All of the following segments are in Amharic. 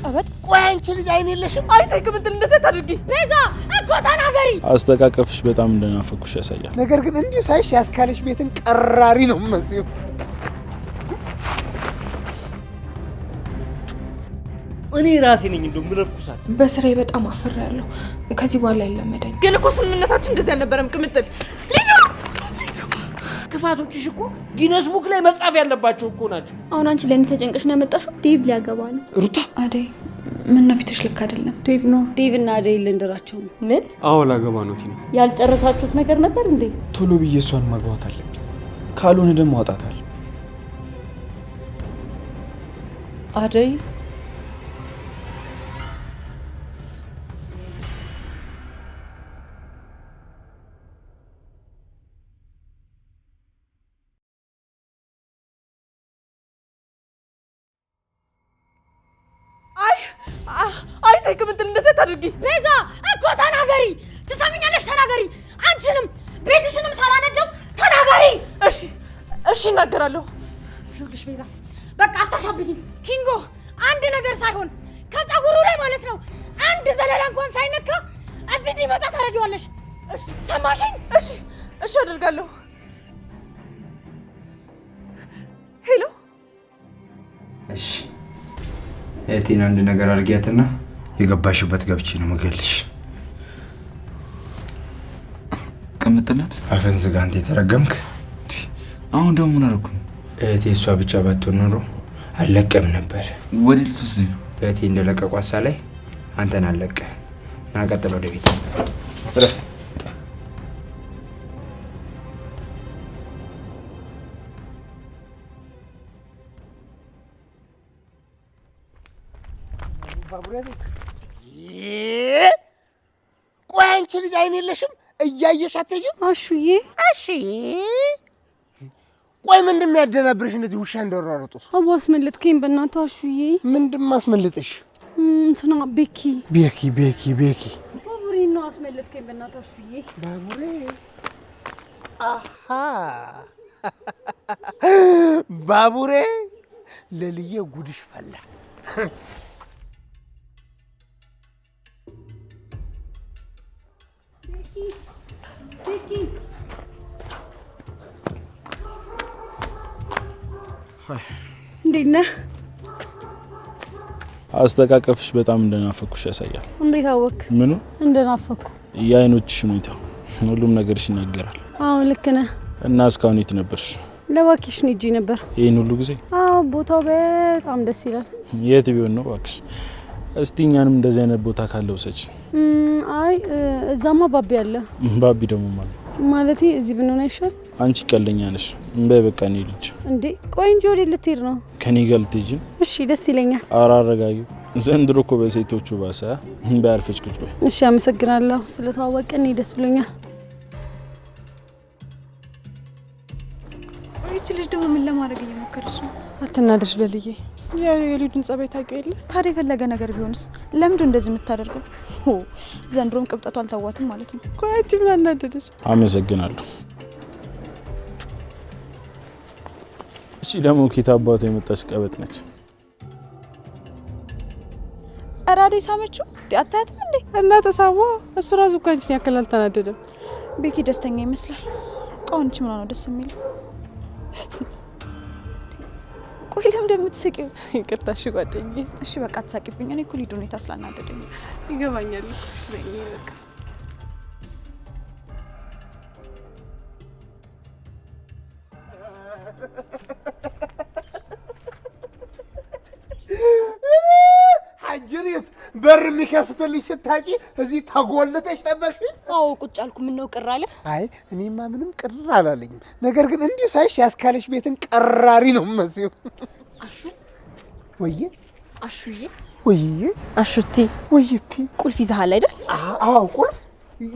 ቀበጥ ቆይ አንቺ ልጅ አይን የለሽም አይተይክም እንትን እንደዚህ ታድርጊ ቤዛ እኮ ተናገሪ አስተቃቀፍሽ በጣም እንደናፈኩሽ ያሳያል ነገር ግን እንዲሁ ሳይሽ ያስካለሽ ቤትን ቀራሪ ነው መስዩ እኔ ራሴ ነኝ እንደው ምለብኩሳት በስራዬ በጣም አፈራለሁ ከዚህ በኋላ አይለመደኝ ግን እኮ ስምምነታችን እንደዚህ አልነበረም ቅምጥል ሊዱ ክፋቶችሽ እኮ ጊነስ ቡክ ላይ መጻፍ ያለባቸው እኮ ናቸው አሁን አንቺ ለኔ ተጨንቀሽ ነው ያመጣሽው ዴቭ ሊያገባ ነው ሩታ አደይ ምን ነው ፊትሽ ልክ አይደለም ዴቭ ነው ዴቭና አደይ ልንደራቸው ነው ምን አዎ ላገባ ነው ቲና ያልጨረሳችሁት ነገር ነበር እንዴ ቶሎ ብዬ እሷን ማግባት አለብኝ ካልሆነ ደግሞ አጣታለሁ አደይ አይተይክም እንትን እንደዚህ ታድርጊ ቤዛ እኮ ተናገሪ ትሰሚኛለሽ ተናገሪ አንቺንም ቤትሽንም ሳላነደው ተናገሪ እሺ እናገራለሁ ይኸውልሽ ቤዛ በቃ አታሳብኝ ኪንጎ አንድ ነገር ሳይሆን ከፀጉሩ ላይ ማለት ነው አንድ ዘለላ እንኳን ሳይነካ እዚህ እንዲመጣ ታደርጊዋለሽ ሰማሽኝ እሺ አደርጋለሁ ሄሎ እሺ እቴና አንድ ነገር አድርጊያትና የገባሽበት ገብቼ ነው መገልሽ ቅምጥለት አፈን ዝጋ አንተ የተረገምክ አሁን ደግሞ ምን አደረኩ እቴ እሷ ብቻ ባትሆን ኖሮ አልለቀም ነበር ወዴት ልትወስደኝ ነው እቴ እንደለቀቋሳ ላይ አንተን አለቀ ና ቀጥሎ ወደ ቤት ድረስ ቆይ አንቺ ልጅ አይን የለሽም እያየሽ አትሄጂም አሹዬ ቆይ ምንድን ነው ያደናብርሽ እንደዚህ ውሻ እንደወራረጡስ አባስ መልጥከኝ በእናትህ አሹዬ ምንድን ማስመልጥሽ እንትና ቤኪ ባቡሬ ነው አስመልጥከኝ በእናትህ አሹዬ ባቡሬ አሃ ባቡሬ ለልዬ ጉድሽ ፈላ ቤኪ እንዴት ነህ አስተቃቀፍሽ በጣም እንደናፈኩሽ ያሳያል እንዴት አወክ ምኑ እንደናፈኩ የአይኖችሽ ሁኔታ ሁሉም ነገርሽ ይናገራል አዎ ልክ ነህ እና እስካሁን የት ነበርሽ ለቫኬሽን ሂጂ ነበር ይሄን ሁሉ ጊዜ አዎ ቦታው በጣም ደስ ይላል የት ቢሆን ነው እባክሽ እስቲ እኛንም እንደዚህ አይነት ቦታ ካለው ሰጭ አይ እዛማ ባቢ አለ ባቢ ደግሞ ማለቴ እዚህ ብንሆን አይሻል አንቺ ቀለኛ ነሽ እንበይ በቃ ነው ልጅ እንዴ ቆይ እንጂ ወዴት ልትሄድ ነው ከኔ ጋር ልትሄጂ እሺ ደስ ይለኛል አራረጋዩ ዘንድሮ እኮ በሴቶቹ ባሰ ባያርፈች ቁጭ በይ እሺ አመሰግናለሁ ስለተዋወቀን ደስ ብሎኛል እቺ ልጅ ደግሞ ምን ለማድረግ እየሞከረች ነው አትናደሽ ለልዬ የሊዱን ጸባይ ታውቂው የለ ታዲያ የፈለገ ነገር ቢሆንስ ለምንድን እንደዚህ የምታደርገው ዘንድሮም ቅብጠቷ አልታዋትም ማለት ነው ቆይት ምን አናደደሽ አመሰግናለሁ እሺ ደግሞ ኪታባቱ የመጣች ቀበጥ ነች አራዴ ሳመችው አታያትም እንዴ እና ተሳዋ እሱ ራሱ እኮ አንቺን ያክል አልተናደደም ቤኪ ደስተኛ ይመስላል ቆንጆ ምን ነው ደስ የሚለው ቆይ ለምን እንደምትስቂው ይቅርታሽ ጓደኛዬ እሺ በቃ አትሳቂብኝ እኔ እኮ ሊዱ ሁኔታ ስላናደደኝ ይገባኛል እሺ በቃ አጅሪት በር የሚከፍትልሽ ስታጪ እዚህ ተጎልተሽ ጠበቅሽ አዎ ቁጭ አልኩ ምን ነው ቅር አለ አይ እኔማ ምንም ቅር አላለኝም ነገር ግን እንዲሁ ሳይሽ ያስካለሽ ቤትን ቀራሪ ነው መስዩ አሹ ወይዬ አሹዬ ወይዬ አሹቲ ወይዬቲ ቁልፍ ይዘሃል አይደል አዎ ቁልፍ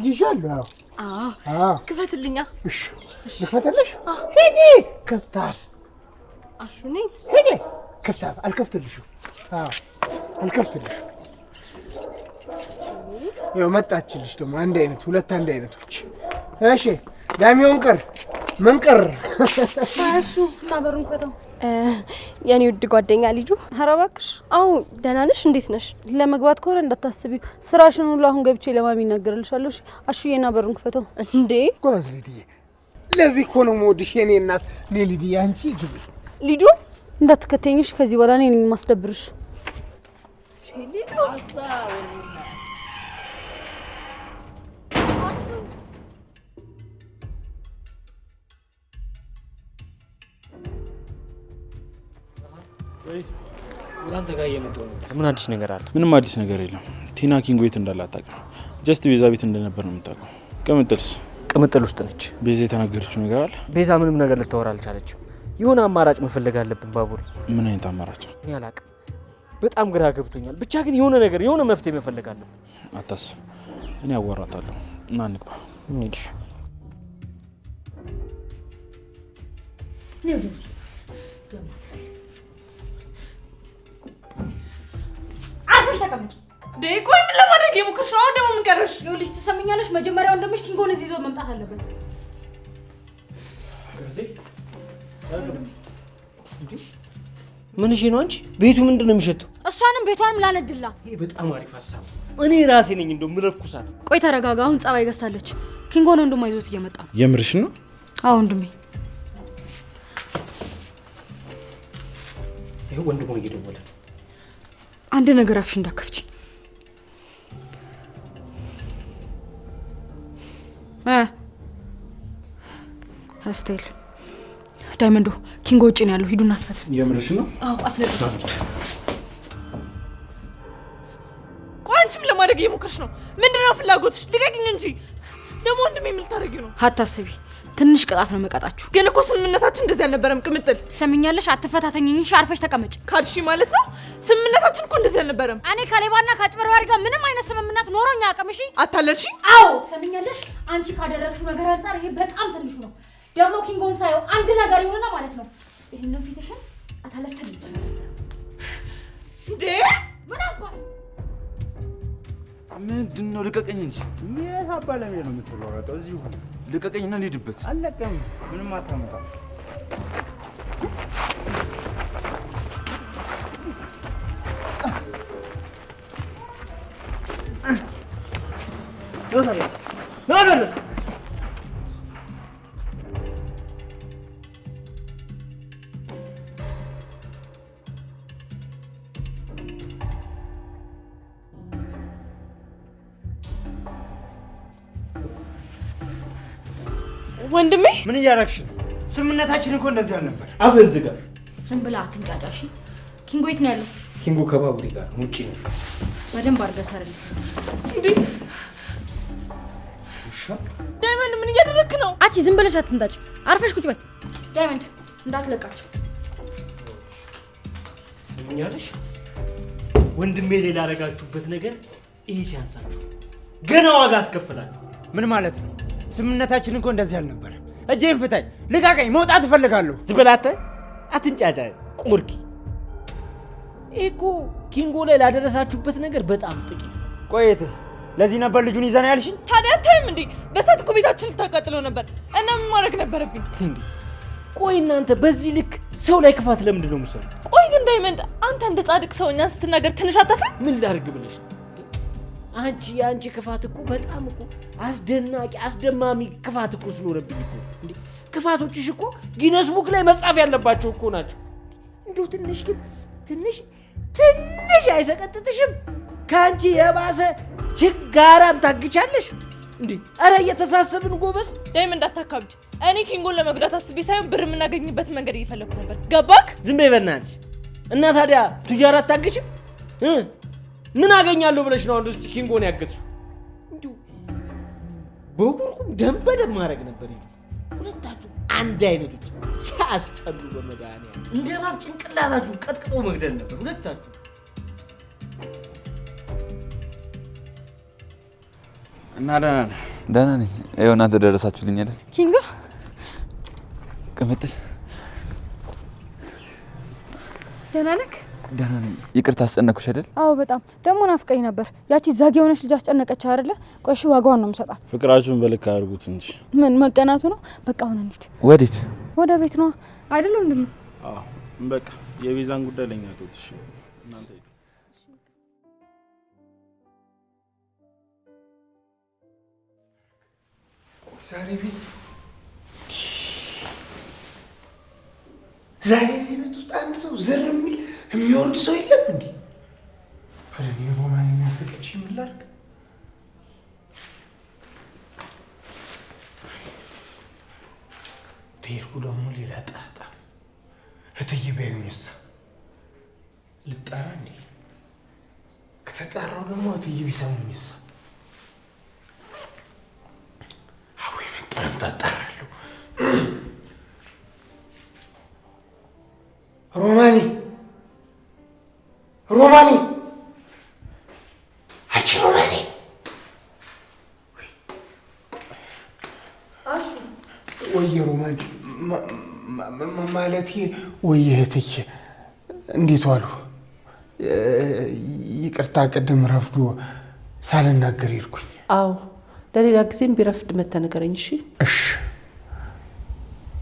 ይዣለሁ አዎ ክፈትልኛ እሺ ልክፈትልሽ ሂጂ ከፍታል አሹኔ ሂጂ ከፍታል አልከፍትልሽም አዎ አልከፍትልሽም ያው መጣችልሽ ደግሞ አንድ አይነት ሁለት አንድ አይነቶች እሺ ዳሚውን ቅር ምን ቀር? እሱ ታበሩን ከተው የኔ ውድ ጓደኛ ልጁ። ኧረ እባክሽ። አዎ ደህና ነሽ? እንዴት ነሽ? ለመግባት ከሆነ እንዳታስቢው ስራሽን ሁሉ አሁን ገብቼ ለማሚ እናገርልሻለሁ። እሺ አሹዬና በሩን ክፈተው። እንዴ ጎበዝ ልድዬ፣ ለዚህ እኮ ነው የምወድሽ የኔ እናት። እኔ ልድዬ አንቺ ግቢ። ልጁ እንዳትከተኝሽ ከዚህ በኋላ እኔ ነኝ የማስደብርሽ። አንተ ጋር እየመጣሁ ነው። ምን አዲስ ነገር አለ? ምንም አዲስ ነገር የለም። ቲና ኪንጎ የት እንዳለ አታውቅም። ጀስት ቤዛ ቤት እንደነበር ነው የምታውቀው። ቅምጥልስ? ቅምጥል ውስጥ ነች። ቤዛ የተናገረችው ነገር አለ? ቤዛ ምንም ነገር ልታወራ አልቻለችም። የሆነ አማራጭ መፈለግ አለብን ባቡሬ። ምን አይነት አማራጭ? እኔ አላውቅም። በጣም ግራ ገብቶኛል። ብቻ ግን የሆነ ነገር የሆነ መፍትሄ መፈለግ አለብን። አታስብ፣ እኔ አዋራታለሁ እና እንግባ። እንሂድሽ። አርፈሽ ተቀመጭ። ቆይ ምን ለማድረግ የሞከርሽ ነው? ደግሞ ምን ቀረሽ? ይኸውልሽ ትሰምኛለሽ፣ መጀመሪያ ወንድምሽ ኪንጎን እዚህ ይዞ መምጣት አለበት። ምን እሺ ነው አንቺ? ቤቱ ምንድነው የሚሸተው? እሷንም ቤቷንም ላነድላት። ይሄ በጣም አሪፍ ሀሳብ። እኔ ራሴ ነኝ እንደው ምለኩሳት። ቆይ ተረጋጋ። አሁን ጸባይ ገዝታለች። ኪንጎን ወንድሟ ይዞት እየመጣ ነው። የምርሽ ነው? አዎ ወንድሜ። ይሄ ወንድሙ እየደወለ አንድ ነገር አፍሽ እንዳከፍቺ። አስቴል ዳይመንዶ ኪንጎ ውጪ ነው ያለው። ሂዱና አስፈት። የምርሽ ነው? አዎ አስለጥፋ። ቆይ አንቺም ለማድረግ እየሞከርሽ ነው? ምንድነው ፍላጎትሽ? ልቀቂኝ እንጂ። ደግሞ ወንድሜ ምን ልታረጊው ነው? አታስቢ፣ ትንሽ ቅጣት ነው መቀጣችሁ። ግን እኮ ስምምነታችን እንደዚህ አልነበረም። ቅምጥል ትሰሚኛለሽ? አትፈታተኝኝ። እሺ አርፈሽ ተቀመጭ። ካልሽ ማለት ነው። ስምምነታችን እኮ እንደዚህ አልነበረም። እኔ ከሌባና ከአጭበርባሪ ጋር ምንም አይነት ስምምነት ኖሮኝ አያውቅም። እሺ አታለልሽ? አዎ ትሰሚኛለሽ? አንቺ ካደረግሽው ነገር አንፃር ይሄ በጣም ትንሹ ነው። ደግሞ ኪንጎን ሳየው አንድ ነገር ይሆንና ማለት ነው ይሄንን ፊትሽን አታለልተኝ እንዴ? ምን አባል ምንድነው? ልቀቀኝ እንጂ። ምን አባለኝ ነው የምትሮጠው? እዚሁ ልቀቀኝና ልሂድበት። አለቀም። ምንም አታመጣም። ናደርስ ወንድሜ ምን እያደረግሽ ነው? ስምምነታችን እኮ እንደዚህ አልነበር። አፍህን ዝጋ። ዝም ብላ አትንጫጫሽ። ኪንጎ የት ነው ያለው? ኪንጎ ከባቡሬ ጋር ውጪ ነው። በደንብ አድርገህ ሰርልኝ። እንዴ ዳይመንድ ምን እያደረግክ ነው? አቺ ዝም ብለሽ አትንጣጭ። አርፈሽ ቁጭ በይ። ዳይመንድ እንዳትለቃቸው። ምኛለሽ? ወንድሜ ሌላ ያደረጋችሁበት ነገር ይሄ ሲያንሳችሁ ገና ዋጋ አስከፍላችሁ። ምን ማለት ነው? ስምምነታችን እኮ እንደዚህ አልነበር። እጄን ፍታኝ፣ ልቃቀኝ፣ መውጣት እፈልጋለሁ። ዝበላተ አትንጫጫ ቁርኪ። እኮ ኪንጎ ላይ ላደረሳችሁበት ነገር በጣም ጥቂት። ቆየት ለዚህ ነበር ልጁን ይዘና ያልሽኝ? ታዲያ አታይም እንዴ? በሳት እኮ ቤታችን ልታቃጥለው ነበር እና ምን ማድረግ ነበረብኝ እንዴ? ቆይ እናንተ በዚህ ልክ ሰው ላይ ክፋት ለምንድን ነው የምትሰሩት? ቆይ ግን ዳይመንድ አንተ እንደ ጻድቅ ሰው እኛን ስትናገር ትንሽ አታፍርም? ምን ላድርግ ብለሽ ነው? የአንቺ ክፋት እኮ በጣም እኮ አስደናቂ አስደማሚ ክፋት እኮ ስለሆነብኝ እኮ እንዴ ክፋቶችሽ እኮ ጊነስ ቡክ ላይ መጻፍ ያለባቸው እኮ ናቸው። እንደው ትንሽ ግን ትንሽ አይሰቀጥጥሽም? ከአንቺ የባሰ ችጋራም ታግቻለሽ እንዴ? አረ እየተሳሰብን ጎበዝ። ዳይመንድ አታካብድ። እኔ ኪንጎን ለመጉዳት አስቤ ሳይሆን ብር የምናገኝበት መንገድ እየፈለኩ ነበር። ገባክ? ዝም በይ በእናትሽ። እና ታዲያ ቱጃራ አታግችም? ምን አገኛለሁ ብለሽ ነው አንዱ ኪንጎን ያገትሽው? እንዴ በጉርኩም ደም በደም ማድረግ ነበር ይሉ ሁለታችሁ አንድ አይነቶች ሲያስጠሉ በመድኃኒዓለም እንደ እባብ ጭንቅላታችሁ ቀጥቅጦ መግደል ነበር ሁለታችሁ። እና ደህና ነኝ። ይኸው እናንተ ደረሳችሁልኝ አይደል? ኪንጎ ቅምጥል ደህና ነህ? ደህና ነኝ። ይቅርታ አስጨነቅኩሽ አይደል? አዎ በጣም ደግሞ ናፍቀኝ ነበር። ያቺ ዛግ የሆነች ልጅ አስጨነቀች አይደለ? ቆይ ዋጋዋን ነው የምሰጣት። ፍቅራችሁን በልክ አድርጉት እንጂ ምን መቀናቱ ነው? በቃ አሁን እንሂድ። ወዴት? ወደ ቤት ነው አይደለም እንዴ? አዎ በቃ የቤዛን ጉዳይ ለኛ ተውት። እሺ እናንተ ሂዱ። ዛሬ እዚህ ቤት ውስጥ አንድ ሰው ዝር የሚል የሚወርድ ሰው የለም እንዴ? እኔ ሮማን የሚያፈቅች ምን ላድርግ? ትሄድኩ ደግሞ ሌላ ጣጣ። እትዬ በይኝሳ ልጣራ እንዴ? ከተጣራው ደግሞ እትዬ ቢሰሙኝሳ? አቦ የመጣም ታጣራለሁ። ሮማኒ አንቺ ሮማኒ ወየ ሮማኒ ማለት ወየ እህትዬ እንዴት ዋሉ? ይቅርታ ቅድም ረፍዶ ሳልናገር ሄድኩኝ። አዎ ለሌላ ጊዜም ቢረፍድ መተህ ንገረኝ።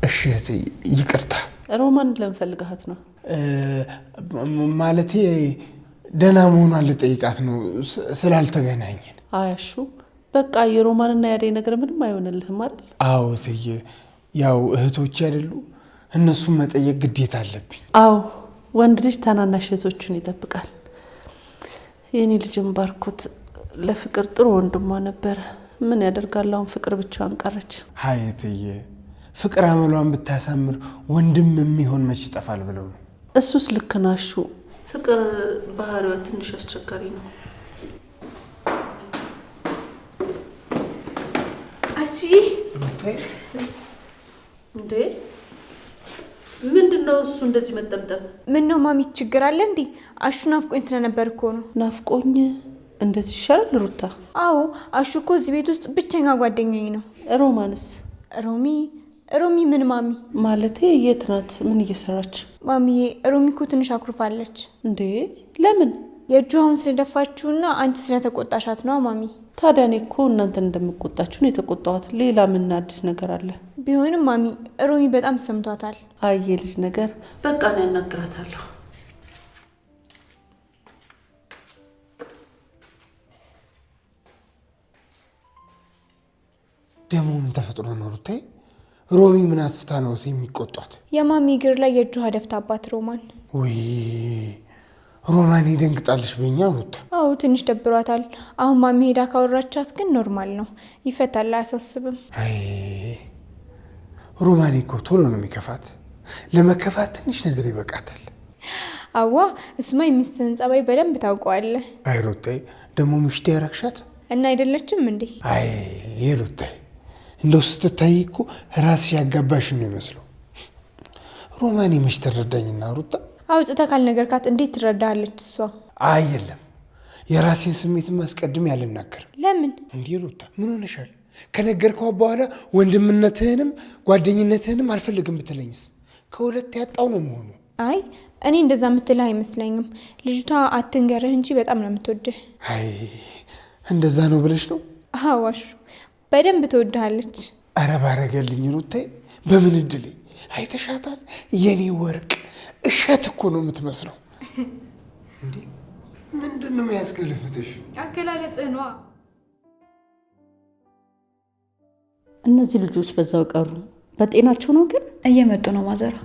እሺ እህትዬ ይቅርታ። ሮማን ለምን ፈልገሃት ነው? ማለቴ ደህና መሆኗን ልጠይቃት ነው ስላልተገናኘን። አያሹ በቃ የሮማንና ያደይ ነገር ምንም አይሆንልህም አይደል? አዎ እትዬ፣ ያው እህቶች አይደሉ እነሱን መጠየቅ ግዴታ አለብኝ። አዎ ወንድ ልጅ ታናናሽ እህቶቹን ይጠብቃል። የኔ ልጅም ባርኮት ለፍቅር ጥሩ ወንድሟ ነበረ። ምን ያደርጋል አሁን ፍቅር ብቻዋን ቀረች። አይ እትዬ፣ ፍቅር አመሏን ብታሳምር ወንድም የሚሆን መች ይጠፋል ብለው ነው። እሱስ ልክ ናሹ። ፍቅር ባህሪዋ ትንሽ አስቸጋሪ ነው። አሺ እንዴ ምንድነው እሱ እንደዚህ መጠምጠም? ምን ነው ማሚ ችግር አለ እንዴ? አሹ ናፍቆኝ ስለነበር እኮ ነው። ናፍቆኝ እንደዚህ ይሻላል ሩታ? አዎ አሹ እኮ እዚህ ቤት ውስጥ ብቸኛ ጓደኛዬ ነው። ሮማንስ? ሮሚ ምን ማሚ? ማለቴ የት ናት? ምን እየሰራች? ማሚዬ ሮሚ እኮ ትንሽ አኩርፋለች። እንዴ ለምን? የእጇን ስለደፋችሁና አንቺ ስለተቆጣሻት ነው ማሚ። ታዲያ እኔ እኮ እናንተን እንደምቆጣችሁ ነው የተቆጣኋት። ሌላ ምን አዲስ ነገር አለ? ቢሆንም ማሚ ሮሚ በጣም ሰምቷታል። አየ ልጅ ነገር በቃ ነው ያናግራታለሁ። ደግሞ ምን ተፈጥሮ ነው ሩታዬ? ሮሚ ምን አጥፍታ ነው የሚቆጣት? የማሚ እግር ላይ የእጇ ደፍታባት ሮማን። ወይ ሮማን ደንግጣለች በእኛ ሩታ። አዎ ትንሽ ደብሯታል። አሁን ማሚ ሄዳ ካወራቻት ግን ኖርማል ነው፣ ይፈታል፣ አያሳስብም። አይ ሮማን እኮ ቶሎ ነው የሚከፋት። ለመከፋት ትንሽ ነገር ይበቃታል። አዋ እሱማ የሚስትህን ጸባይ በደንብ ታውቀዋለህ። አይ ሩታዬ ደግሞ ምሽት ያረግሻት እና አይደለችም እንዴ? አይ ሩታዬ እንደው ስትታይ እኮ ራስሽ ያጋባሽ ነው የሚመስለው። ሮማን መች ተረዳኝና ሩታ አውጥተህ ካልነገርካት እንዴት ትረዳሃለች እሷ? አይ የለም የራሴን ስሜት ማስቀድም ያልናገር። ለምን እንዴ ሩታ ምን ሆነሻል? ከነገርከው በኋላ ወንድምነትህንም ጓደኝነትህንም አልፈልግም ብትለኝስ? ከሁለት ያጣው ነው መሆኑ። አይ እኔ እንደዛ የምትልህ አይመስለኝም። ልጅቷ አትንገርህ እንጂ በጣም ነው የምትወድህ። አይ እንደዛ ነው ብለሽ ነው? አዋሹ በደንብ ትወድሃለች። አረ ባረገልኝ ሩታዬ፣ በምን እድሌ አይተሻታል? የኔ ወርቅ እሸት እኮ ነው የምትመስለው። እንዴ ምንድን ነው የሚያስገለፍትሽ? አገላለጽህ ነዋ። እነዚህ ልጆች በዛው ቀሩ። በጤናቸው ነው ግን? እየመጡ ነው ማዘራ።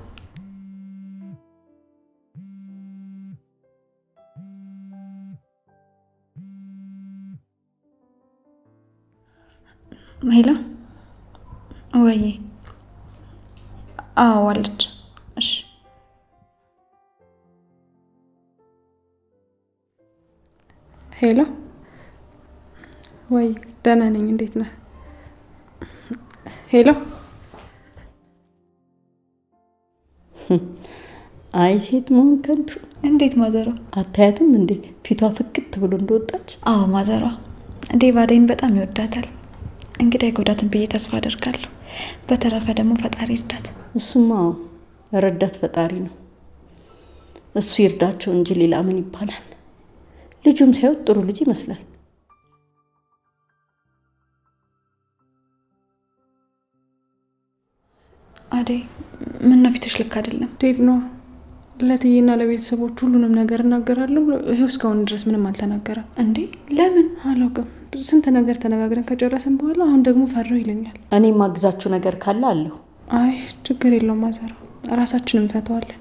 ሄሎ ወይ? አዎ አለች። እሺ ሄሎ ወይ? ደህና ነኝ። እንዴት ነህ? ሄሎ አይ ሴት መሆን ከንቱ። እንዴት ማዘሯ? አታያትም እንዴ ፊቷ ፍክት ብሎ እንደወጣች? አዎ ማዘሯ ዴቭ አደይን በጣም ይወዳታል። እንግዲህ አይጎዳትም ብዬ ተስፋ አደርጋለሁ። በተረፈ ደግሞ ፈጣሪ ይርዳት። እሱማ ረዳት ፈጣሪ ነው። እሱ ይርዳቸው እንጂ ሌላ ምን ይባላል? ልጁም ሳይወጥ ጥሩ ልጅ ይመስላል። አደይ ምን ነው ፊትሽ ልክ አይደለም። ዴቭ ነው ለትዬና ለቤተሰቦች ሁሉንም ነገር እናገራለሁ። ይሄው እስካሁን ድረስ ምንም አልተናገረም። እንዴ ለምን? አላውቅም። ስንት ነገር ተነጋግረን ከጨረስን በኋላ አሁን ደግሞ ፈራው ይለኛል። እኔ ማግዛችሁ ነገር ካለ አለሁ። አይ ችግር የለውም ማዘራ፣ ራሳችንን እንፈታዋለን።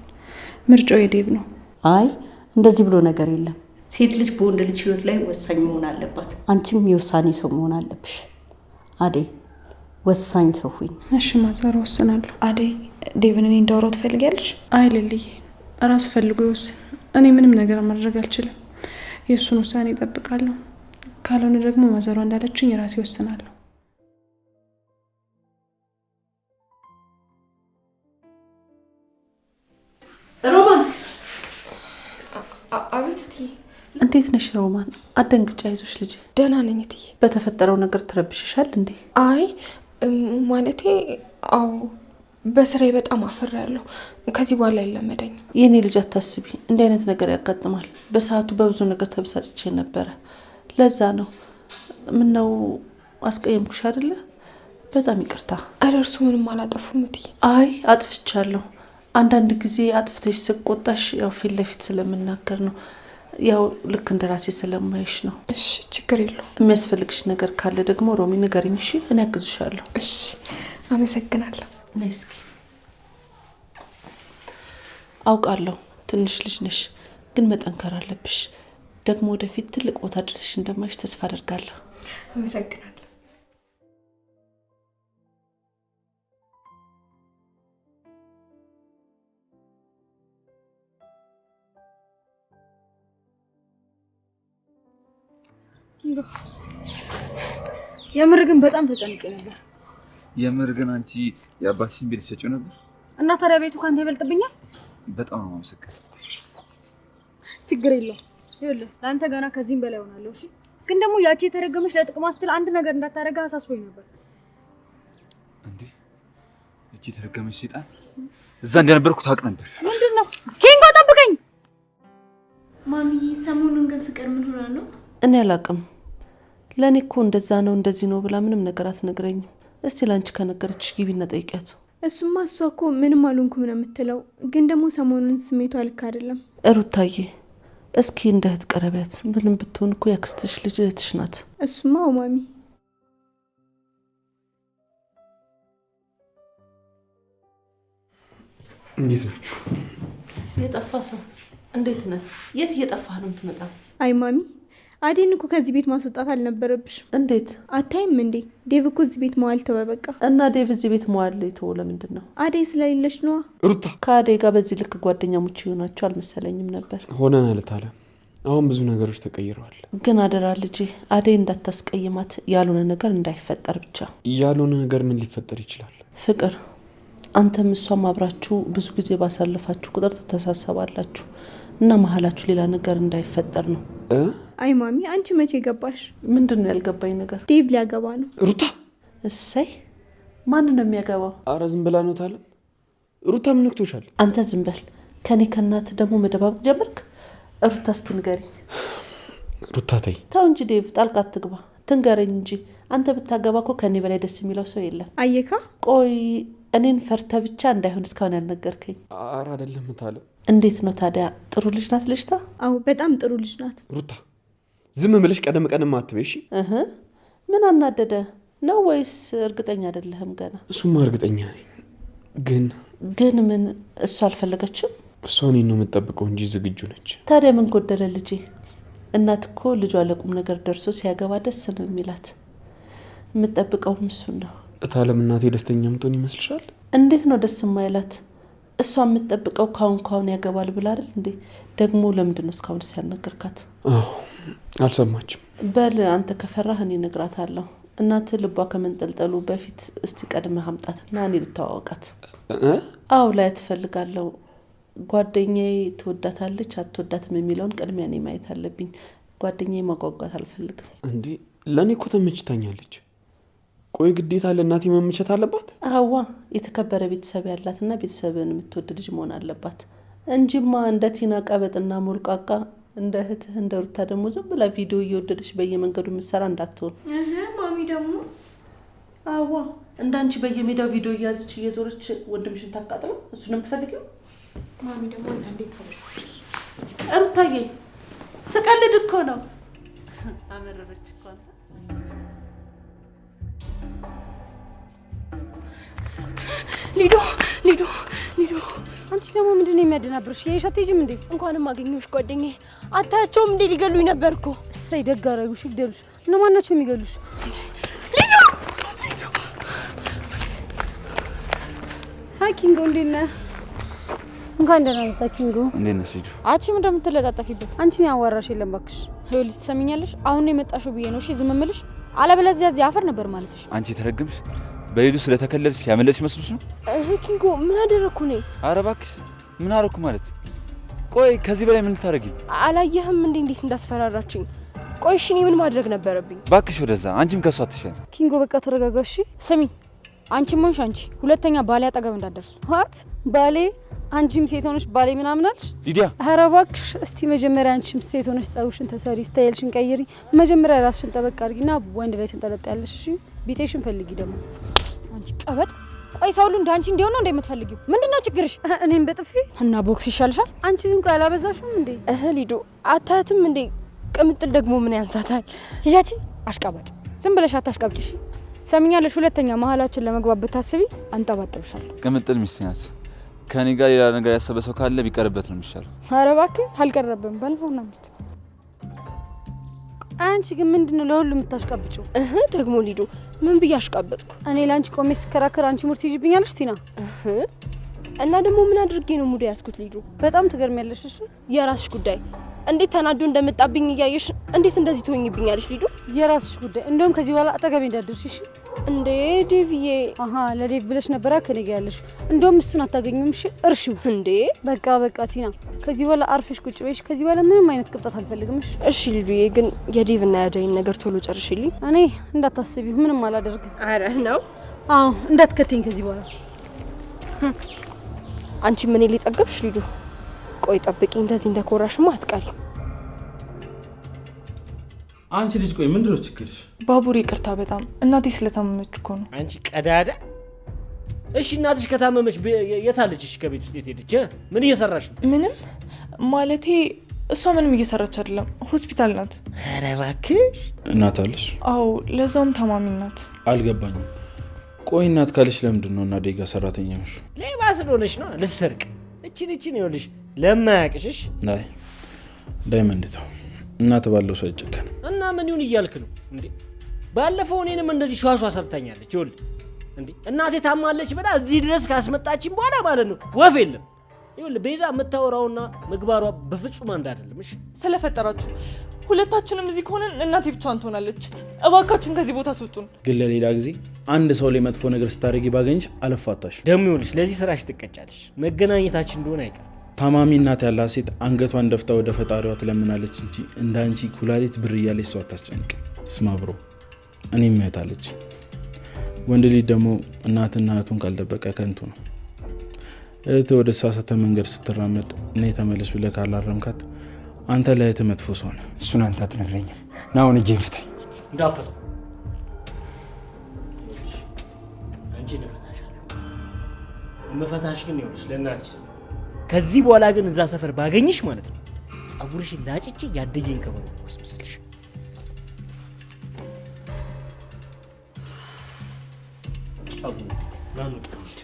ምርጫው የዴቭ ነው። አይ እንደዚህ ብሎ ነገር የለም። ሴት ልጅ በወንድ ልጅ ህይወት ላይ ወሳኝ መሆን አለባት። አንቺም የውሳኔ ሰው መሆን አለብሽ አደይ። ወሳኝ ሰው ሁኝ። እሺ ማዘራ፣ ወስናለሁ። አደይ ዴቭን እኔ እንዳወራው ትፈልጊያለሽ? አይ ልልዬ፣ እራሱ ፈልጎ ይወስን። እኔ ምንም ነገር ማድረግ አልችልም። የእሱን ውሳኔ እጠብቃለሁ። ካልሆነ ደግሞ ማዘሯ እንዳለችኝ የራሴ ወስናለሁ። ሮማን! አቤት እትዬ። እንዴት ነሽ ሮማን? አደንግጫ አይዞሽ ልጅ። ደህና ነኝ እትዬ። በተፈጠረው ነገር ትረብሽሻል እንዴ? አይ ማለቴ አዎ በስራዬ በጣም አፍሬያለሁ። ከዚህ በኋላ አይለመደኝም። የኔ ልጅ አታስቢ፣ እንዲህ አይነት ነገር ያጋጥማል። በሰዓቱ በብዙ ነገር ተበሳጭቼ ነበረ። ለዛ ነው። ምነው አስቀየምኩሽ አይደለ? በጣም ይቅርታ። ኧረ እርሱ ምንም አላጠፉም እትዬ። አይ አጥፍቻለሁ። አንዳንድ ጊዜ አጥፍተሽ ስቆጣሽ ያው ፊት ለፊት ስለምናገር ነው። ያው ልክ እንደ ራሴ ስለማይሽ ነው። እሺ ችግር የለውም። የሚያስፈልግሽ ነገር ካለ ደግሞ ሮሚ ንገሪኝ እሺ? እኔ አግዝሻለሁ። እሺ አመሰግናለሁ። ነይ እስኪ። አውቃለሁ ትንሽ ልጅ ነሽ፣ ግን መጠንከር አለብሽ። ደግሞ ወደፊት ትልቅ ቦታ ድረስሽ እንደማይሽ ተስፋ አደርጋለሁ። አመሰግናለሁ። የምር ግን በጣም ተጨንቄ ነበር። የምር ግን አንቺ የአባትሽን ቤት ሸጪው ነበር? እና ታዲያ ቤቱ ካንተ ይበልጥብኛል? በጣም ነው የማመሰግነው። ችግር የለውም። ይኸውልህ ለአንተ ገና ከዚህም በላይ ሆናለሁ። እሺ ግን ደግሞ ያቺ የተረገመች ለጥቅማ ስትል አንድ ነገር እንዳታረጋ አሳስቦኝ ነበር። እንዴ እቺ የተረገመች ሰይጣን እዛ እንደነበርኩ ታውቅ ነበር። ምንድነው? ኪንጎ ጠብቀኝ። ማሚ ሰሞኑን ግን ፍቅር ምን ሆና ነው? እኔ አላውቅም። ለእኔ እኮ እንደዛ ነው እንደዚህ ነው ብላ ምንም ነገር አትነግረኝም። እስቲ ላንቺ ከነገረችሽ ግቢና ጠይቂያት። እሱማ እሷ እኮ ምንም አልሆንኩም ነው የምትለው፣ ግን ደግሞ ሰሞኑን ስሜቷ ልክ አይደለም። ሩታዬ እስኪ እንደ እህት ቀረቢያት። ምንም ብትሆን እኮ ያክስትሽ ልጅ እህትሽ ናት። እሱማ ማሚ። እንዴት ናችሁ? የጠፋ ሰው እንዴት ነህ? የት እየጠፋህ ነው የምትመጣው? አይ ማሚ አዴን እኮ ከዚህ ቤት ማስወጣት አልነበረብሽ። እንዴት አታይም እንዴ? ዴቭ እኮ እዚህ ቤት መዋል ተወ በቃ። እና ዴቭ እዚህ ቤት መዋል የተወው ለምንድን ነው? አዴ ስለሌለሽ ነዋ። ሩታ ከአዴ ጋር በዚህ ልክ ጓደኛሞች ይሆናቸው አልመሰለኝም ነበር። ሆነናል ታለ። አሁን ብዙ ነገሮች ተቀይረዋል። ግን አደራ ልጄ አዴ እንዳታስቀይማት፣ ያልሆነ ነገር እንዳይፈጠር ብቻ። ያልሆነ ነገር ምን ሊፈጠር ይችላል? ፍቅር አንተም እሷም አብራችሁ ብዙ ጊዜ ባሳለፋችሁ ቁጥር ተተሳሰባላችሁ እና መሀላችሁ ሌላ ነገር እንዳይፈጠር ነው። አይ ማሚ አንቺ መቼ ገባሽ? ምንድነው ያልገባኝ ነገር? ዴቭ ሊያገባ ነው። ሩታ እሰይ። ማን ነው የሚያገባው? አረ ዝም ብላ ነው ታለ። ሩታ ምን ነክቶሻል? አንተ ዝም በል። ከኔ ከናት ደግሞ መደባበቅ ጀመርክ። ሩታ እስኪ ንገሪኝ። ሩታ ተይ። ተው እንጂ ዴቭ ጣልቃ አትግባ። ትንገረኝ እንጂ አንተ ብታገባ እኮ ከኔ በላይ ደስ የሚለው ሰው የለም። አየካ ቆይ እኔን ፈርተ ብቻ እንዳይሆን እስካሁን ያልነገርከኝ? አረ አይደለም ታለ። እንዴት ነው ታዲያ? ጥሩ ልጅ ናት ልጅታ? አዎ በጣም ጥሩ ልጅ ናት። ሩታ ዝም ብለሽ ቀደም ቀደም አትበይ እሺ። ምን አናደደ ነው ወይስ እርግጠኛ አይደለህም ገና? እሱማ እርግጠኛ ነኝ። ግን ምን እሷ አልፈለገችም? እሷ እኔን ነው የምትጠብቀው እንጂ ዝግጁ ነች። ታዲያ ምን ጎደለ ልጄ? እናት እኮ ልጇ ለቁም ነገር ደርሶ ሲያገባ ደስ ነው የሚላት። የምትጠብቀውም እሱን ነው። እታለም እናቴ ደስተኛ ምትሆን ይመስልሻል? እንዴት ነው ደስ የማይላት? እሷ የምትጠብቀው ካሁን ያገባል ብላ አይደል እንዴ? ደግሞ ለምንድን ነው እስካሁን ሲያልነገርካት? አልሰማችም። በል አንተ ከፈራህ እኔ እነግራታለሁ። እናት ልቧ ከመንጠልጠሉ በፊት እስቲ ቀድመህ አምጣትና እኔ ልተዋወቃት። አዎ ላይ ትፈልጋለሁ። ጓደኛዬ ትወዳታለች አትወዳትም የሚለውን ቅድሚያ እኔ ማየት አለብኝ። ጓደኛዬ ማጓጓት አልፈልግም። እንዴ ለእኔ እኮ ተመችታኛለች። ቆይ ግዴታ ለእናቴ መመቸት አለባት? አዋ የተከበረ ቤተሰብ ያላትና ቤተሰብን የምትወድ ልጅ መሆን አለባት። እንጂማ እንደ ቲና ቀበጥና ሞልቃቃ እንደ እህትህ እንደ ሩታ ደግሞ ዝም ብላ ቪዲዮ እየወደደች በየመንገዱ የምትሰራ እንዳትሆን። ማሚ ደግሞ አዋ እንዳንቺ በየሜዳው ቪዲዮ እያዘች እየዞረች ወንድምሽን ታቃጥለው እሱ ነው የምትፈልጊው? ማሚ ደግሞ እንዴት ታለሽ? ሩታዬ ስቀልድ እኮ ነው። አመረረች እኮ አንተ። ሊዶ ሊዶ ሊዶ አንቺ ደግሞ ምንድን ነው የሚያደናብርሽ? የሻ አትሄጂም እንዴ? እንኳንም አገኘሁሽ ጓደኛዬ። አታያቸውም እንዴ? ሊገሉኝ ነበር እኮ። እሰይ ደግ አደረጉሽ። ይግደሉሽ። እነማን ናቸው የሚገሉሽ? ሊዶ ሀይ ኪንጎ፣ እንዴት ነህ? እንኳን ደህና መጣህ ኪንጎ። እንዴት ነሽ ሊዱ? አንቺም እንደምትለጣጠፊበት አንቺን ያዋራሽ የለም እባክሽ። ይኸውልሽ ትሰሚኛለሽ? አሁን ነው የመጣሽው ብዬ ነው እሺ ዝም እምልሽ። አለበለዚያ እዚህ አፈር ነበር ማለትሽ። አንቺ ተረግምሽ በሊዱ ስለተከለልሽ ያመለጥሽ መስሎሽ ነው? ኪንጎ ምን አደረኩ ነኝ? ኧረ እባክሽ ምን አደረኩ ማለት? ቆይ ከዚህ በላይ ምን ልታረጊ? አላየህም እንዴ እንዴት እንዳስፈራራችኝ? ቆይ እሺ እኔ ምን ማድረግ ነበረብኝ? እባክሽ ወደዛ። አንቺም ከሷ አትሻይ። ኪንጎ በቃ ተረጋጋ እሺ። ስሚ አንቺም ሆንሽ አንቺ ሁለተኛ ባሌ አጠገብ እንዳትደርሱ። ዋት ባሌ? አንቺም ሴት ሆነሽ ባሌ ምናምን አልሽ? ሊዲያ ኧረ እባክሽ እስቲ መጀመሪያ አንቺም ሴት ሆነሽ ጸጉርሽን ተሰሪ፣ ስታይልሽን ቀይሪ። መጀመሪያ ራስሽን ጠበቅ አድርጊና ወንድ ላይ ተንጠለጥያለሽ እሺ። ቢቴሽን ፈልጊ ደግሞ አንቺ ቀበጥ። ቆይ ሰው ሁሉ እንደ አንቺ እንዲሆን ነው እንደምትፈልጊው? ምንድነው ችግርሽ? እኔም በጥፊ እና ቦክስ ይሻልሻል። አንቺ ግን ቆይ አላበዛሽም እንዴ? ሊዶ አታያትም እንዴ? ቅምጥል ደግሞ ምን ያንሳታል? ይያቺ አሽቃባጭ። ዝም ብለሽ አታሽቃብጭሽ። ሰሚኛለሽ? ሁለተኛ መሀላችን ለመግባት ብታስቢ አንጠባጥብሻለሁ። ቅምጥል ሚስት ናት። ከኔ ጋር ሌላ ነገር ያሰበ ሰው ካለ ቢቀርበት ነው የሚሻለው። ኧረ እባክህ አልቀረበም። ባልሆነ ማለት አንቺ ግን ምንድነው ለሁሉ የምታሽቃብጪው? ደግሞ ሊዶ ምን ብዬ አሽቃበጥኩ? እኔ ላንቺ ቆሜ ስከራከር አንቺ ሙርት ይጅብኛለሽ ቲና። እና ደግሞ ምን አድርጌ ነው ሙድ ያስኩት? ሊዶ በጣም ትገርሚያለሽ። እሺ የራስሽ ጉዳይ። እንዴት ተናዶ እንደመጣብኝ እያየሽ እንዴት እንደዚህ ትሆኝብኛለሽ? ሊዶ የራስሽ ጉዳይ። እንደውም ከዚህ በኋላ አጠገቤ እንዳትደርሺ እሺ። እንዴ ዴቪዬ፣ ለዴቭ ብለሽ ነበር ከኔ ጋር ያለሽ። እንደውም እሱን አታገኙም እሺ። እርሺው እንዴ። በቃ ቲና ከዚህ በኋላ አርፈሽ ቁጭ በይሽ። ከዚህ በኋላ ምንም አይነት ቅብጣት አልፈልግም እሺ። እሺ ሊዱዬ፣ ግን የዴቭ እና ያዳይን ነገር ቶሎ ጨርሽልኝ። እኔ እንዳታስቢው ምንም አላደርግም። አረ ነው? አዎ እንዳትከተኝ ከዚህ በኋላ። አንቺ ምን ሊጠገብሽ ሊዱ? ቆይ ጠብቂ፣ እንደዚህ እንደኮራሽማ አትቀሪ። አንቺ ልጅ ቆይ ምንድነው ችግርሽ? ባቡር ይቅርታ፣ በጣም እናቴ ስለታመመች እኮ ነው። አንቺ ቀዳዳ። እሺ እናትሽ ከታመመች የታለች? እሺ ከቤት ውስጥ የት ሄደች? ምን እየሰራሽ ነው? ምንም ማለቴ እሷ ምንም እየሰራች አይደለም፣ ሆስፒታል ናት። ኧረ እባክሽ። እናት አለሽ? አዎ ለዛውም ታማሚ ናት። አልገባኝም። ቆይ እናት ካለሽ ለምንድን ነው እና ዴጋ ሰራተኛ ነሽ? ሌባ ስለሆነች ነው ልትሰርቅ። እቺን ይኸውልሽ ለማያቅሽሽ። አይ ዳይመንድ ተው፣ እናት ባለው ሰው አይጨከንም። እና ምን ይሁን እያልክ ነው እንዴ? ባለፈው እኔንም እንደዚህ ሸዋሸዋ ሰርታኛለች። ይኸውልህ እንዴ እናቴ ታማለች ብላ እዚህ ድረስ ካስመጣችኝ በኋላ ማለት ነው ወፍ የለም። ይኸውልህ ቤዛ የምታወራውና ምግባሯ በፍጹም አንድ አይደለም። እሺ ስለፈጠራችሁ ሁለታችንም እዚህ ከሆነን እናቴ ብቻዋን ትሆናለች። እባካችሁን ከዚህ ቦታ አስወጡን። ግን ለሌላ ጊዜ አንድ ሰው ላይ መጥፎ ነገር ስታደርጊ ባገኝሽ አለፋታሽ። ደም ይኸውልሽ ለዚህ ስራሽ ትቀጫለሽ። መገናኘታችን እንደሆነ አይቀር። ታማሚ እናት ያላት ሴት አንገቷን ደፍታ ወደ ፈጣሪዋ ትለምናለች እንጂ እንዳንቺ ኩላሊት ብር እያለች ሰው አታስጨንቅ። ስማ ብሮ፣ እኔም እህት አለች። ወንድ ልጅ ደግሞ እናትና እህቱን ካልጠበቀ ከንቱ ነው። እህት ወደ ተሳሳተ መንገድ ስትራመድ እኔ ተመለስ ብለህ ካላረምካት አንተ ለእህት መጥፎ ሰው ነህ። እሱን አንተ አትነግረኝም። ና አሁን እጄን ፍታኝ። እንዳፈተው አንቺ ልፈታሻለሁ። የምፈታሽ ግን ይኸውልሽ ለእናትሽ። ከዚህ በኋላ ግን እዛ ሰፈር ባገኝሽ ማለት ነው ጸጉርሽን ላጭቼ ያደየኝ ከበሮ አስመስልሽ። ጸጉር ማኑ ጥሩት።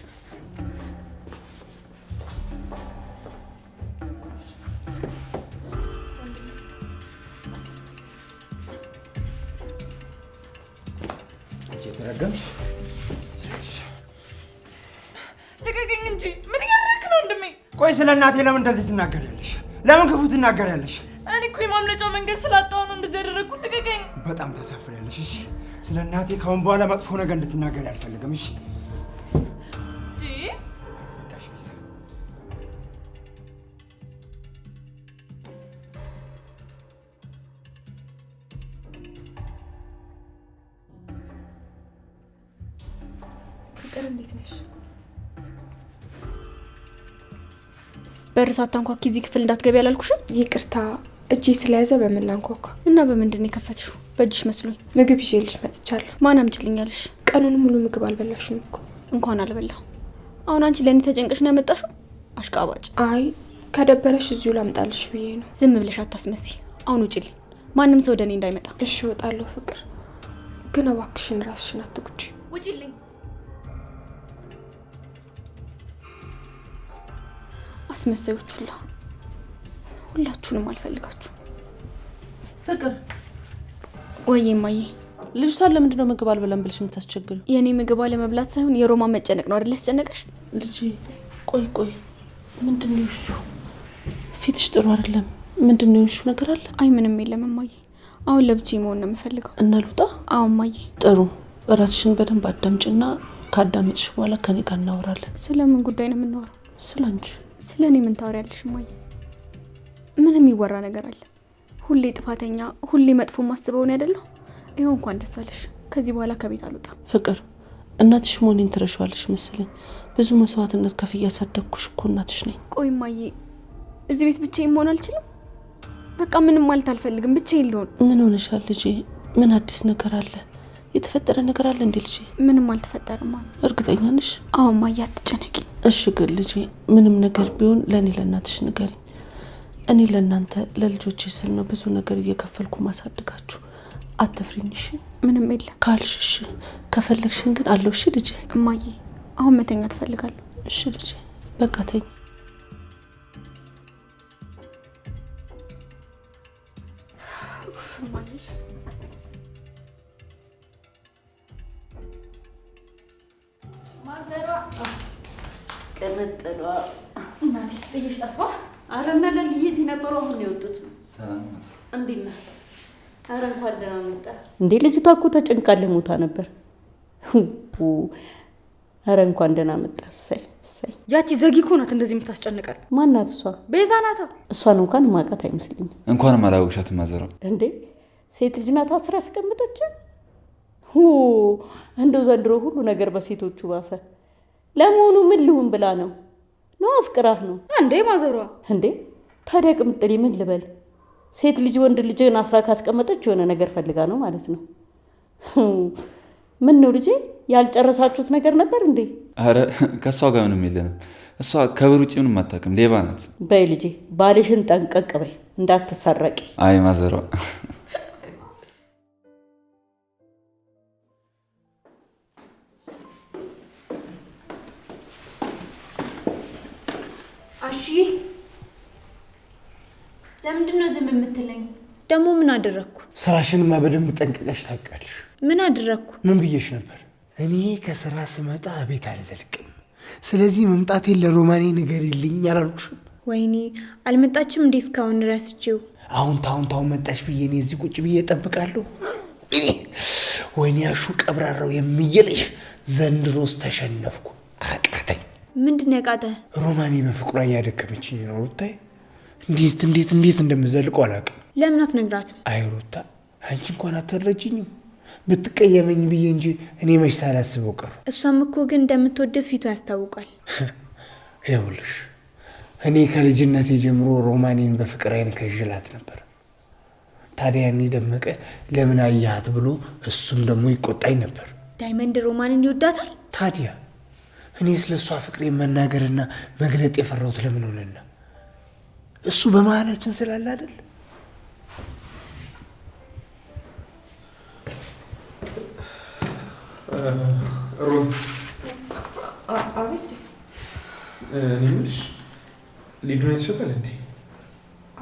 ተረገምሽ። ልቀቀኝ እንጂ ምን እያደረክ ነው ወንድሜ? ቆይ ስለ እናቴ ለምን እንደዚህ ትናገሪያለሽ? ለምን ክፉ ትናገሪያለሽ? እኔ እኮ የማምለጫ መንገድ ስላጣሁ ነው እንደዚህ ያደረኩት። ልቀቀኝ። በጣም ታሳፍሪያለሽ። እሺ ስለ እናቴ ካሁን በኋላ መጥፎ ነገር እንድትናገሪ አልፈልግም። እሺ ፍቅር እንዴት ነሽ? በር ሳታንኳኪ እዚህ ክፍል እንዳትገቢ አላልኩሽም? ይቅርታ እጄ ስለያዘ በምን ላንኳኳ? እና በምንድን ነው የከፈትሽው? በእጅሽ መስሎኝ። ምግብ ይዤልሽ መጥቻለሁ። ማን አምጪልኛለሽ? ቀኑን ሙሉ ምግብ አልበላሽም እኮ። እንኳን አልበላሁ። አሁን አንቺ ለእኔ ተጨንቀሽ ነው ያመጣሽው? አሽቃባጭ። አይ ከደበረሽ እዚሁ ላምጣልሽ ብዬ ነው። ዝም ብለሽ አታስመስይ። አሁን ውጪልኝ። ማንም ሰው ወደ እኔ እንዳይመጣ። እሺ እወጣለሁ ፍቅር፣ ግን እባክሽን ራስሽን አትጉጂ። ውጪልኝ። አስመሳዮች ሁላችሁንም አልፈልጋችሁ። ፍቅር ወይዬ ማዬ፣ ልጅቷን ለምንድን ነው ምግብ አልበላም ብለሽ የምታስቸግሪው? የኔ ምግብ አለመብላት ሳይሆን የሮማን መጨነቅ ነው አይደል ያስጨነቀሽ? ልጄ ቆይ ምንድን ነው እሱ? ፊትሽ ጥሩ አይደለም። ምንድን ነው እሱ? ነገር አለ? አይ ምንም የለም እማዬ። አሁን ለብቻዬ መሆን ነው የምፈልገው። እና ልውጣ? አዎ እማዬ። ጥሩ። ራስሽን በደንብ አዳምጪና ካዳመጥሽ በኋላ ከኔ ጋር እናወራለን። ስለምን ጉዳይ ነው የምናወራው? ስላንቺ። ስለኔ ምን ታወሪያለሽ እማዬ? ምን የሚወራ ነገር አለ? ሁሌ ጥፋተኛ፣ ሁሌ መጥፎ ማስበው ነው አይደል? ይሄው እንኳን ደስ አለሽ። ከዚህ በኋላ ከቤት አልወጣም። ፍቅር እናትሽ መሆኔን ትረሻዋለሽ መሰለኝ። ብዙ መስዋዕትነት ከፍዬ ያሳደግኩሽ እኮ እናትሽ ነኝ። ቆይ እማዬ፣ እዚህ ቤት ብቻዬን መሆን አልችልም? በቃ ምንም ማለት አልፈልግም። ብቻዬን ልሆን። ምን ሆነሻል ልጄ? ምን አዲስ ነገር አለ? የተፈጠረ ነገር አለ እንዴ ልጄ? ምንም አልተፈጠረም። እርግጠኛ ነሽ? አዎ እማዬ፣ አትጨነቂ። እሺ ግን ልጄ፣ ምንም ነገር ቢሆን ለእኔ ለእናትሽ ንገሪኝ። እኔ ለእናንተ ለልጆቼ ስል ነው ብዙ ነገር እየከፈልኩ ማሳድጋችሁ። አትፍሪኝ እሺ? ምንም የለም ካልሽ እሺ። ከፈለግሽን ግን አለው እሺ ልጄ? እማዬ አሁን መተኛ ትፈልጋለሁ። እሺ ልጄ በቃ ተኝ። ቀመጠሏ እናቴ ጥዬሽ ጠፋ። አረ እና ለልዬ እዚህ ነበሩ። አሁን ነው የወጡት። እንዴት ነህ? አረ እንኳን ደህና መጣ። እንዴ ልጅቷ እኮ ተጨንቃለች፣ ሞታ ነበር። አረ እንኳን ደህና መጣ። እሰይ። ያቺ ዘጊ እኮ ናት እንደዚህ የምታስጨንቃል። ማናት እሷ? ቤዛ ናታ። እሷን እንኳን ማውቃት አይመስልኝም። እንኳንም አላወቅሻትም ማዘሯ። እንዴ ሴት ልጅ ናት አስራ ያስቀምጠች። እንደው ዘንድሮ ሁሉ ነገር በሴቶቹ ባሰ። ለመሆኑ ምን ልሁን ብላ ነው አፍቅራህ ነው እንዴ ማዘሯ? እንዴ ታዲያ ቅምጥሌ ምን ልበል? ሴት ልጅ ወንድ ልጅን አስራ ካስቀመጠች የሆነ ነገር ፈልጋ ነው ማለት ነው። ምን ነው ልጄ ያልጨረሳችሁት ነገር ነበር እንዴ? አረ ከሷ ጋር ምንም የለንም። እሷ ከብር ውጭ ምንም አታውቅም፣ ሌባ ናት። በይ ልጄ ባልሽን ጠንቀቅ በይ፣ እንዳትሰረቂ። አይ ማዘሯ አሺ ለምንድን ነው ዝም የምትለኝ? ደግሞ ምን አደረግኩ? ስራሽንማ በደንብ ጠንቅቀሽ ታውቂያለሽ። ምን አደረግኩ? ምን ብዬሽ ነበር? እኔ ከስራ ስመጣ ቤት አልዘልቅም፣ ስለዚህ መምጣቴን ለሮማኔ ንገሪልኝ አላልኩሽም? ወይኔ አልመጣችም እንዴ? እስካሁን ረስቼው። አሁን ታውን መጣሽ ብዬ እኔ እዚህ ቁጭ ብዬ እጠብቃለሁ? ወይኔ አሹ ቀብራራው የሚየልሽ ዘንድሮስ ተሸነፍኩ፣ አቃተኝ። ምንድን ነው ያቃተህ? ሮማኔ በፍቅሯ እያደከመችኝ ነው ሩታዬ። እንዴት እንደምዘልቀው አላውቅም። ለምን አትነግራትም? አይ ሩታ አንቺ እንኳን አትረጅኝም። ብትቀየመኝ ብዬ እንጂ እኔ መች ሳላስበው ቀሩ። እሷም እኮ ግን እንደምትወደው ፊቱ ያስታውቃል። ይኸውልሽ እኔ ከልጅነቴ ጀምሮ ሮማኔን በፍቅር አይን ከዥላት ነበር። ታዲያ እኔ ደመቀ ለምን አያት ብሎ እሱም ደግሞ ይቆጣኝ ነበር። ዳይመንድ ሮማንን ይወዳታል። ታዲያ እኔ ስለሷ ፍቅሬን መናገርና መግለጥ የፈራሁት ለምን ሆነና? እሱ በመሀላችን ስላለ አይደል? ሮም አቤት። እኔ የምልሽ ሊዱን አይተሻታል እንዴ?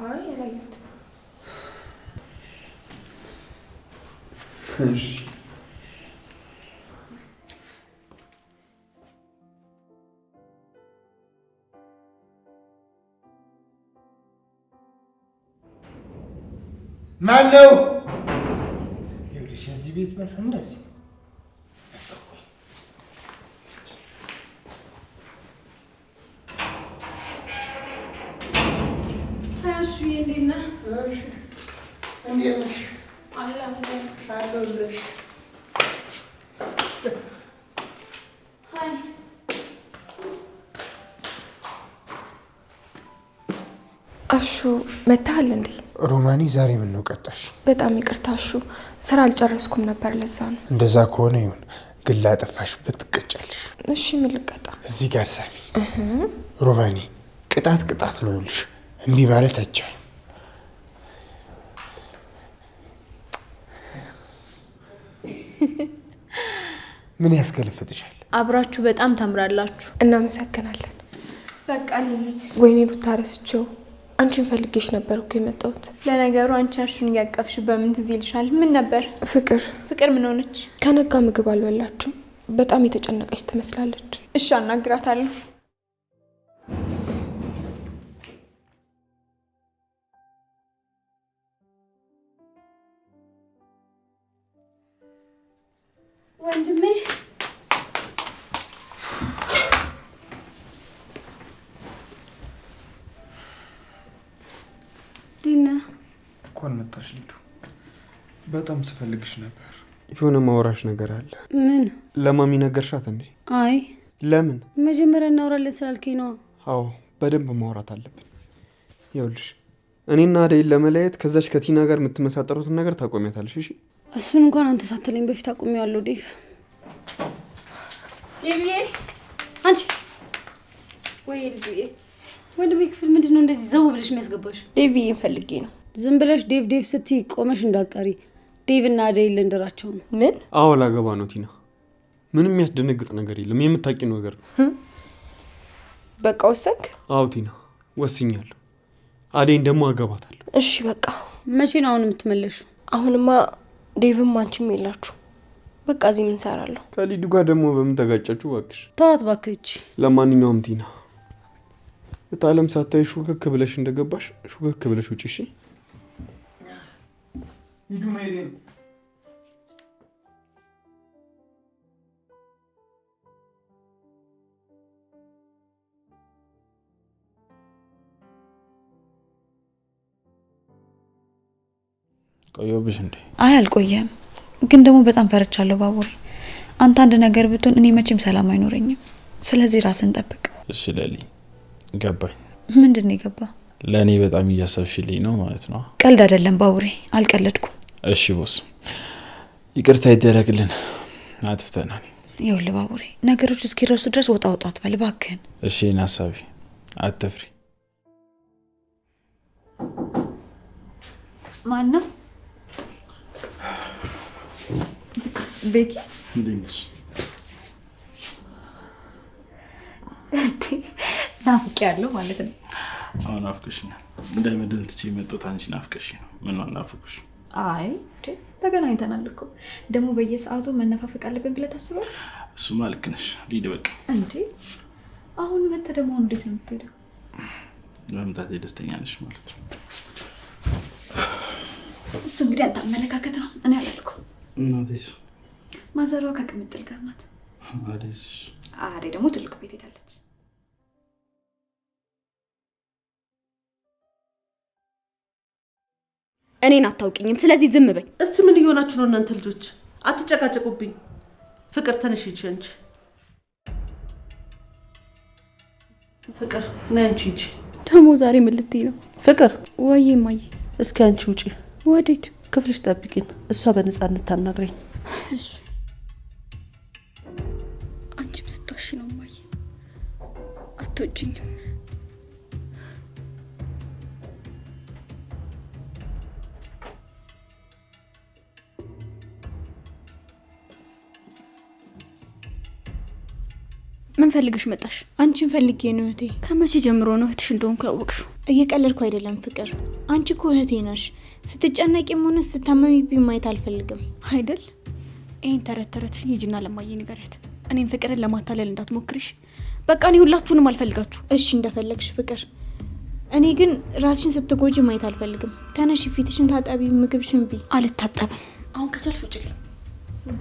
አይ አላየሁትም። እሺ ማን ነው? ይኸውልሽ የዚህ ቤት በር እንደዚህ አሹ መታል እንዴ? ሮማኒ ዛሬ ምን ነው ቀጣሽ? በጣም ይቅርታ አሹ፣ ስራ አልጨረስኩም ነበር ለዛ ነው። እንደዛ ከሆነ ይሁን፣ ግን ላጠፋሽበት ትቀጫለሽ። እሺ ምን ልቀጣ? እዚህ ጋር ሳሚ። ሮማኒ ቅጣት ነው ይልሽ፣ እምቢ ማለት አይቻልም። ምን ያስከለፈትሻል? አብራችሁ በጣም ታምራላችሁ። እናመሰግናለን። በቃ ልጅ ወይኔ ሩታ ረስቼው አንቺን ፈልጌሽ ነበር እኮ የመጣሁት። ለነገሩ አንቺ አሹን እያቀፍሽ በምን ትዝ ይልሻል? ምን ነበር? ፍቅር ምን ሆነች? ከነጋ ምግብ አልበላችም። በጣም የተጨነቀች ትመስላለች። እሺ አናግራታለሁ። ወንድሜ ዲና እንኳን መጣሽ ሊዱ። በጣም ስፈልግሽ ነበር። የሆነ ማውራሽ ነገር አለ። ምን? ለማሚ ነገርሻት እንዴ? አይ ለምን? መጀመሪያ እናወራለን ስላልከኝ ነው። አዎ በደንብ ማውራት አለብን። ይኸውልሽ እኔና አደይን ለመለያየት ከዛች ከቲና ጋር የምትመሳጠሩትን ነገር ታቆሚያታለሽ። እሺ እሱን እንኳን አንተ ሳትለኝ በፊት አቁሜዋለሁ ዴቭ። ዴቭዬ አንቺ ወይ ልጅዬ ወንድሜ ክፍል ምንድነው እንደዚህ ዘው ብለሽ የሚያስገባሽ? ዴቭዬ ፈልጌ ነው። ዝም ብለሽ ዴቭ ስትይ ቆመሽ እንዳትቀሪ። ዴቭ እና አደይ ልንድራቸው ነው። ምን? አዎ ላገባ ነው ቲና። ምንም የሚያስደነግጥ ነገር የለም። የምታውቂው ነገር ነው። በቃ ወሰንክ? አዎ ቲና ወስኛለሁ። አደይን ደግሞ አገባታለሁ። እሺ በቃ መቼ ነው አሁን የምትመለሹ? አሁንማ ዴቭም አንቺም የላችሁ። በቃ እዚህ ምን ሰራለሁ? ከሊዱ ጋር ደግሞ በምን ተጋጫችሁ? እባክሽ ተዋት እባክሽ። ለማንኛውም ቲና በጣለም ሳታይ ሹክክ ብለሽ እንደገባሽ ሹክክ ብለሽ ውጪ። እሺ ሊዱ መሄዴ ነው። ቆየሁብሽ እንዴ? አይ አልቆየም፣ ግን ደግሞ በጣም ፈርቻለሁ ባቡሬ። አንተ አንድ ነገር ብትሆን እኔ መቼም ሰላም አይኖረኝም። ስለዚህ ራስን ጠብቅ። እሺ ለሊ ገባኝ። ምንድን ነው የገባ? ለእኔ በጣም እያሰብሽልኝ ነው ማለት ነው? ቀልድ አይደለም ባቡሬ፣ አልቀለድኩም። እሺ ቦስ ይቅርታ ይደረግልን፣ አጥፍተናል። ይኸውልህ ባቡሬ ነገሮች እስኪረሱ ድረስ ወጣ ወጣ አትበል እባክህን። እሺ ናሳቢ አትፍሪ። ማን ነው? ቤኪ እንዴት ናፍቄ ያለው ማለት ነው። አሁን ናፍቀሽኛል። እንዳይመደን ትቼ የመጣሁት አንቺ ናፍቀሽ ነው። ምን ናፍቁሽ? አይ ተገናኝተናል እኮ ደግሞ በየሰዓቱ መነፋፈቅ አለብን ብለህ ታስባለህ? እሱማ ልክ ነሽ። ሊድ በቃ እንዴ አሁን መተህ ደግሞ እንዴት ነው የምትሄደው? ለምታቴ ደስተኛ ነሽ ማለት ነው? እሱ እንግዲህ አንተ አመለካከት ነው። እኔ አላልኩም። እናቴስ? ማዘሯ ከቅምጥል ጋር ናት። አዴስ? አዴ ደግሞ ትልቅ ቤት ሄዳለች። እኔን አታውቂኝም፣ ስለዚህ ዝም በይ። እስቲ ምን እየሆናችሁ ነው እናንተ ልጆች? አትጨቃጨቁብኝ። ፍቅር ተነሽ እንጂ። ፍቅር ነይ አንቺ እንጂ። ደግሞ ዛሬ ምን ልትይ ነው? ፍቅር ወይ ማይ፣ እስኪ አንቺ ውጪ። ወዴት? ክፍልሽ ጠብቂን፣ እሷ በነፃነት ታናግረኝ። እሺ። አንቺም ስትዋሺ ነው ማይ። አትወጂኝም። ምን ፈልግሽ መጣሽ? አንቺን ፈልጌ ነው እህቴ። ከመቼ ጀምሮ ነው እህትሽ እንደሆንኩ ያወቅሽው? እየቀለድኩ አይደለም ፍቅር። አንቺ እኮ እህቴ ነሽ። ስትጨነቂም ሆነ ስትታመሚብኝ ማየት አልፈልግም አይደል? ይሄን ተረተረት ሂጂና ለማየ ንገሪያት። እኔም ፍቅርን ለማታለል እንዳትሞክሪሽ። በቃ እኔ ሁላችሁንም አልፈልጋችሁ። እሺ እንደፈለግሽ ፍቅር። እኔ ግን ራስሽን ስትጎጂ ማየት አልፈልግም። ተነሽ፣ ፊትሽን ታጠቢ፣ ምግብሽን ብይ። አልታጠብም። አሁን ከቻልሽ ውጪልኝ።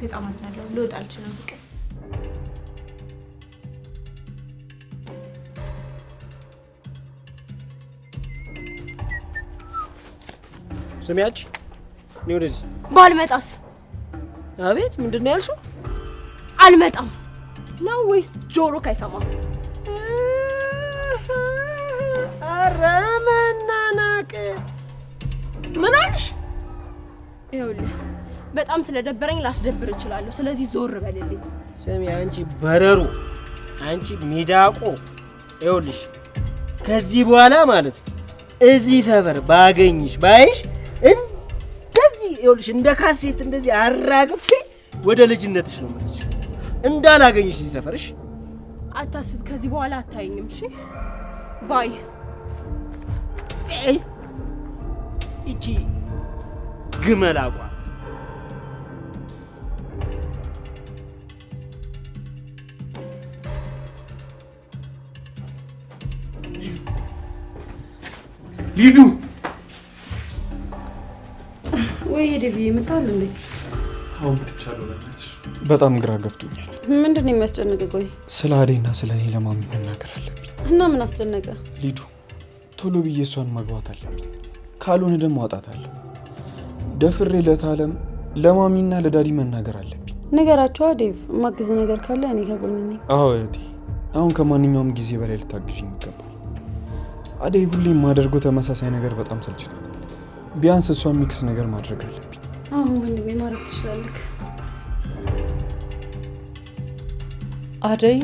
በጣም አዝናለሁ። ልወጣ አልችልም ፍቅር። ስሚያች እኔ ወደዚህ ባልመጣስ? አቤት ምንድን ነው ያልሽው? አልመጣም ነው ወይስ ጆሮ ካይሰማ? ኧረ ይኸውልህ በጣም ስለደበረኝ ላስደብር እችላለሁ። ስለዚህ ዞር በልልኝ። ስሚ አንቺ በረሮ፣ አንቺ ሚዳቆ፣ ይኸውልሽ ከዚህ በኋላ ማለት ነው እዚህ ሰፈር ባገኝሽ ባይሽ እንደዚህ ይኸውልሽ እንደ ካሴት እንደዚህ አራግፌ ወደ ልጅነትሽ ነው ማለት እንዳላገኝሽ እዚህ ሰፈርሽ። አታስብ፣ ከዚህ በኋላ አታየኝም። እሺ ባይ። ይቺ ግመላቋ ሊዱ ወይ ዴቪ ይመጣል እንዴ? አሁን ብትቻለው ለናትሽ በጣም ግራ ገብቶኛል። ምንድነው የሚያስጨንቅ? ቆይ ስለ አደይና ስለ እኔ ለማሚ መናገር አለብኝ። እና ምን አስጨነቀ? ሊዱ ቶሎ ብዬ እሷን ማግባት አለብኝ፣ ካልሆነ ደግሞ አጣታለሁ። ደፍሬ ለታለም ለማሚና ለዳዲ መናገር አለብኝ። ነገራቸው ዴቭ፣ ማግዝ ነገር ካለ እኔ ከጎን ነኝ። አዎ እህቴ፣ አሁን ከማንኛውም ጊዜ በላይ ልታግዥኝ ይገባል። አደይ ሁሌ የማደርገው ተመሳሳይ ነገር በጣም ሰልችቷታል። ቢያንስ እሷ የሚክስ ነገር ማድረግ አለብኝ። አሁን ወንድሜ ማድረግ ትችላለህ። አደይ